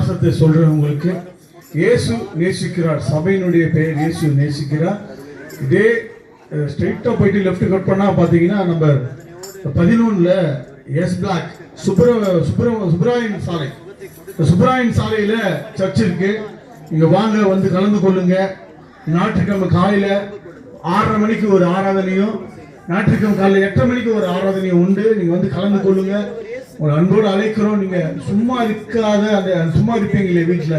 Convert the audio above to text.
விசுவாசத்தை சொல்றேன் உங்களுக்கு. இயேசு நேசிக்கிறார், சபையினுடைய பெயர் இயேசு நேசிக்கிறார். இதே ஸ்ட்ரெயிட்டா போயிட்டு லெஃப்ட் கட் பண்ணா பாத்தீங்கன்னா நம்பர் 11 எஸ் பிளாக் சுப்ராயன் சாலை, சுப்ராயன் சாலையில சர்ச் இருக்கு. இங்க வாங்க, வந்து கலந்து கொள்ளுங்க. ஞாயிற்றுக்கிழமை காலையில 6:30 மணிக்கு ஒரு ஆராதனையும், ஞாயிற்றுக்கிழமை காலையில் 8:30 மணிக்கு ஒரு ஆராதனையும் உண்டு. நீங்க வந்து கலந்து கொள்ளுங்க. உங்களை அன்போடு அழைக்கிறோம். நீங்க சும்மா இருக்காத, அந்த சும்மா இருப்பீங்களே வீட்டுல,